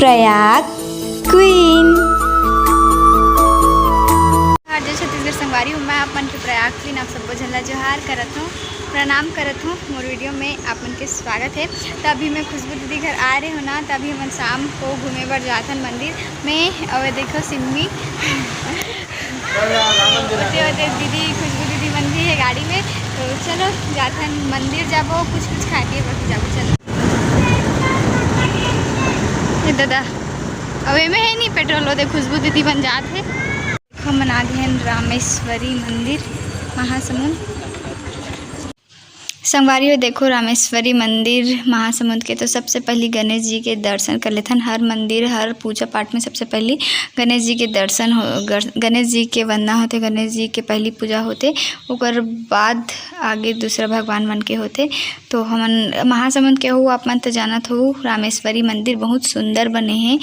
Prayag queen. जय छत्तीसगढ़ संगवारी हूँ मैं अपन के प्रयाग क्वीन। आप सबको झल्ला जोहार करत हूँ, प्रणाम करत हूँ। मोर वीडियो में अपन के स्वागत है। तभी मैं खुशबू दीदी घर आ रहे हो ना, तभी हम शाम को घूमे बर जाथन मंदिर में। और देखो सिम्मी होते दीदी खुशबू दीदी मंदिर है गाड़ी में, तो चलो जाथन मंदिर जाबो, कुछ खा के बाकी जाबो। चलो दादा अवे में है नहीं पेट्रोल होते खुशबू दीदी बन जात है। हम आ गए हैं रामेश्वरी मंदिर महासमुंद। संगवारी हो देखो रामेश्वरी मंदिर महासमुंद के तो सबसे पहले गणेश जी के दर्शन कर लेथन। हर मंदिर हर पूजा पाठ में सबसे पहले गणेश जी के दर्शन हो, गणेश जी के वंदना होते, गणेश जी के पहली पूजा होते, उकर बाद आगे दूसरा भगवान मन के होते। तो हमन महासमुंद के हो, आप मन तो जानत हो रामेश्वरी मंदिर बहुत सुंदर बने हैं।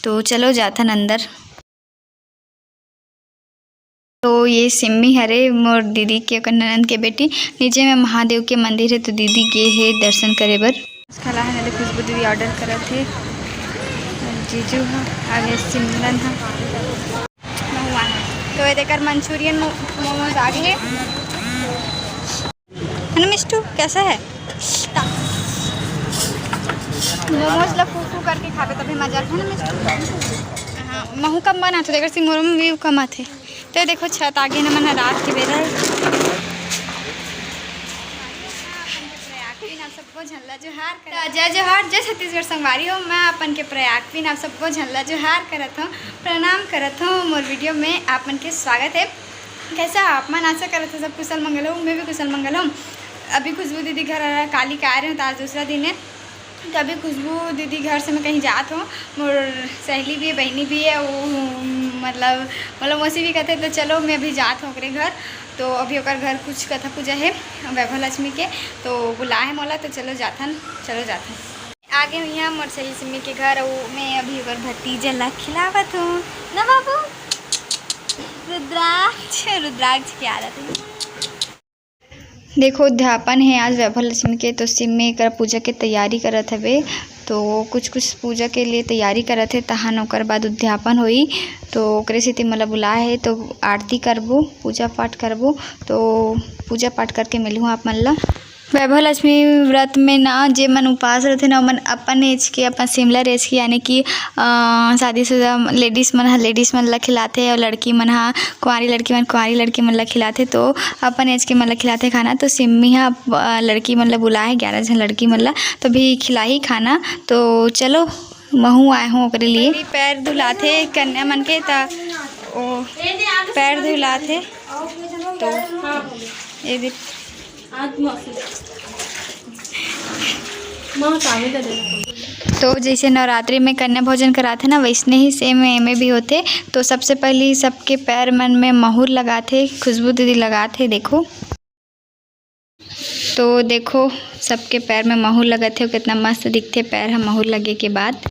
तो चलो जाथन अंदर। तो ये सिम्मी हरे मोर दीदी के ननद के बेटी। नीचे में महादेव के मंदिर है, तो दीदी गे है दर्शन करे बर। खाला है ना, खुशबू दीदी ऑर्डर करा थे। जीजू हाँ आगे सिमरन हाँ महुआ है। तो ये देकर मंचूरियन मोमोज आ गए है ना। मिष्टू कैसा है? मोमोज ला फू करके खाते तभी मजा आता है ना मिष्टू। हाँ महू कम बना तो देकर सिंगोर में भी कम आते। तो देखो छत आगे न मन रात के बेरा है। आप सबको झल्ला जोहार कर जय जोहार जय छत्तीसगढ़ संगवारी हो। मैं अपन के प्रयाग क्वीन आप सबको झल्ला जोहार करत हूँ, प्रणाम करत हूँ। मोर वीडियो में आप मन के स्वागत है। कैसा आप मन आशा करत हो सब कुशल मंगल हो। मैं भी कुशल मंगल हूँ। अभी खुशबू दीदी घर काली का आ रहे हूँ, तो आज दूसरा दिन है। तो अभी खुशबू दीदी घर से मैं कहीं जात हूँ। मोर सहेली भी है, बहनी भी है, वो मतलब मौसी भी कहते। तो चलो मैं अभी जात हूँ ओकरे घर। तो अभी ओकर घर कुछ कथा पूजा है वैभव लक्ष्मी के, तो बुला है मोला। तो चलो जाथन आगे हुई हैं मोर सहेली सिम्मी के घर। और मैं अभी ओकर भतीजा ला खिलावत हूँ ना बाबू। रुद्राक्ष की आदत है। देखो उद्यापन है आज वैभव लक्ष्मी के, तो सिम्मी कर पूजा के तैयारी करत हवे। तो कुछ पूजा के लिए तैयारी करत है, तहान ओकर बाद उद्यापन होई। तो ओकरे सेती मला बुलाए है, तो आरती करबो, पूजा पाठ करबो। तो पूजा पाठ करके मिलूँ आप मन ला। वैभव लक्ष्मी व्रत में ना जे मन उपास रहते ना, मन अपन एज के, अपन सिमिलर एज के यानी कि शादीशुदा लेडीज़ मन ला खिलाते, और लड़की मन हा कुंवारी लड़की मन ला खिलाते। तो अपन एज के मन ला खिलाते खाना। तो सिम्मी हा लड़की मन ला बुलाए 11 जन लड़की मन ला, तो भी खिलाई खाना। तो चलो महू आए हूँ ओकरे लिए। पैर धुलाते कन्या मन के, तो पैर धुलाते। तो ये तो जैसे नवरात्रि में कन्या भोजन कराते ना, वैसने ही सेम में भी होते। तो सबसे पहले सबके पैर मन में महूर लगाते, खुशबू दीदी लगाते देखो। तो देखो सबके पैर में महूर लगाते हो, कितना मस्त दिखते पैर हम महूर लगे के बाद।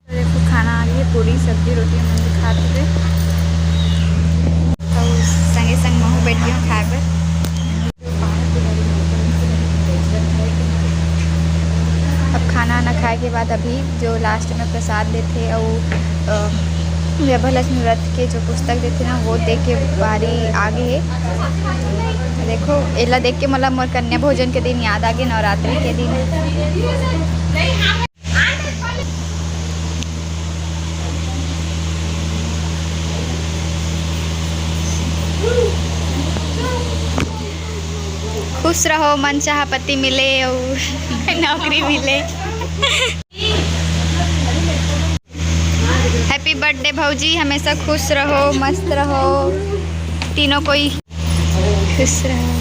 देखो खाना आ गई है, पूरी सब्जी रोटी हम खाते थे। तो संगे संग महू बैठी हूँ खाए पर। अब खाना ना खाए के बाद अभी जो लास्ट में प्रसाद देते, और वैभव लक्ष्मी व्रत के जो पुस्तक देते ना, वो देख के बारी आगे है। देखो एला देख के मतलब मोर कन्या भोजन के दिन याद आ गए, नवरात्रि के दिन। खुश रहो, मन चाहा पति मिले और नौकरी मिले। हैप्पी बर्थडे भौजी, हमेशा खुश रहो, मस्त रहो, तीनों कोई खुश रहो।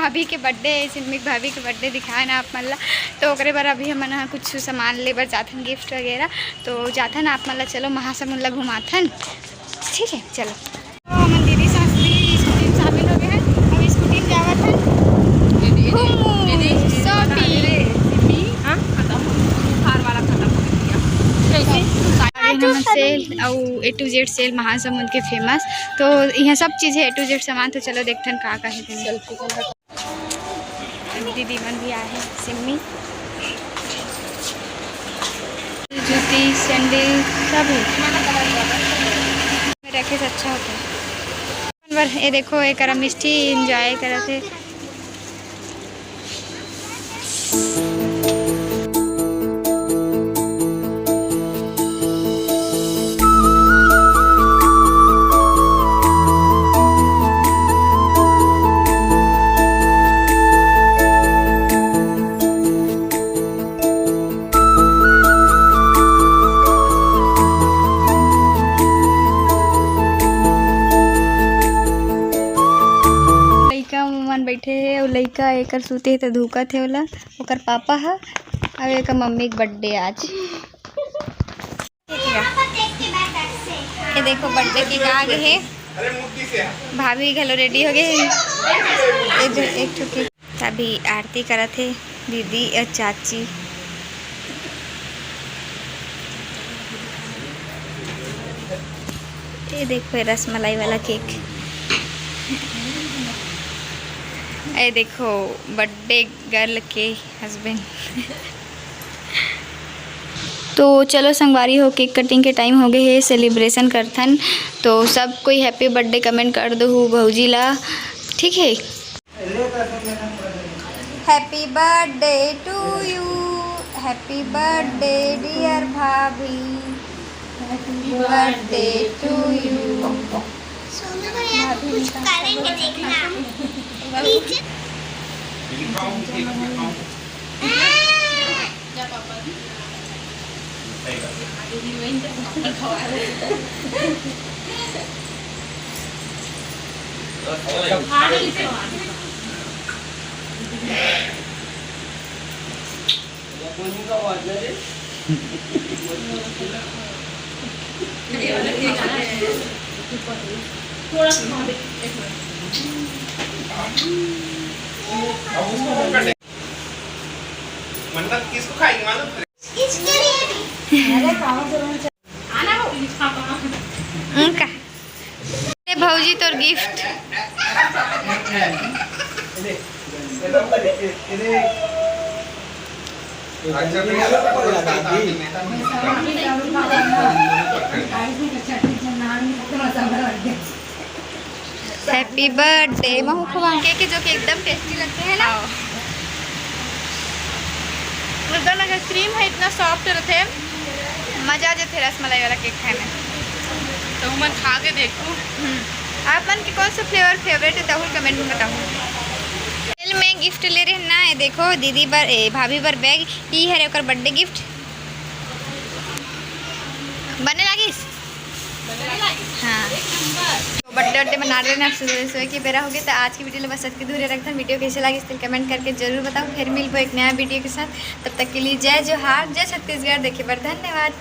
भाभी के बर्थडे सिमी भाभी के बर्थडे दिखाए ना आप मतलब तो ओकरे बार अभी हम ना कुछ सामान लेबर जाथन गिफ्ट वगैरह तो जाथन आप मतलब चलो महासमुंद घुमाथन ठीक है चलो। तो हम दीदी शास्त्री स्कूटी में शामिल हो गए हैं अब स्कूटी में जावत है सेल और A to Z sale Mahasamund के फेमस तो यहाँ सब चीज़ है A to Z सामान तो चलो देखते हैं का है। दीदी मन भी आए हैं सिमी जूती सैंडल सब है रखे से अच्छा होता है। ये देखो एक मिष्टी इंजॉय करे थे। बैठे है और लड़का एक सूते है तो धूका थे वाला ओकर पापा है और एक मम्मी के बर्थडे आज ये देखो बर्थडे के आग है भाभी घलो रेडी हो गए एक ठुकी तभी आरती करा थे दीदी और चाची। ये देखो रसमलाई वाला केक ये देखो बर्थडे गर्ल के हस्बैंड। तो चलो संगवारी हो केक कटिंग के टाइम हो गए है सेलिब्रेशन करथन तो सब कोई हैप्पी बर्थडे कमेंट कर दो भौजी ला ठीक है। Happy birthday to you happy birthday dear bhabhi happy birthday to you. कुछ करेंगे देखना मन्नत किसको खाएंगे मालूम? इसके लिए उनका भौजी तोर गिफ्ट हैप्पी बर्थडे महू खुआ के जो कि एकदम टेस्टी लगते हैं ना एकदम अगर क्रीम है इतना सॉफ्ट रहते हैं मजा आ जाते रसमलाई वाला केक खाने तो मैं खा के देखूँ। आप मन के कौन सा फ्लेवर फेवरेट है तो कमेंट में बताओ। सेल में गिफ्ट ले रहे हैं ना ये देखो दीदी पर भाभी पर बैग ये है ओकर बर्थडे गिफ्ट बने लागिस हाँ तो बर्थडे मना रहे हैं आप सुबह की बेरा हो गई। तो आज की वीडियो बस के दूर रखता वीडियो कैसे लगी इस कमेंट करके जरूर बताओ। फिर मिलबो एक नया वीडियो के साथ तब तक के लिए जय जोहार जय छत्तीसगढ़ देखे पर धन्यवाद।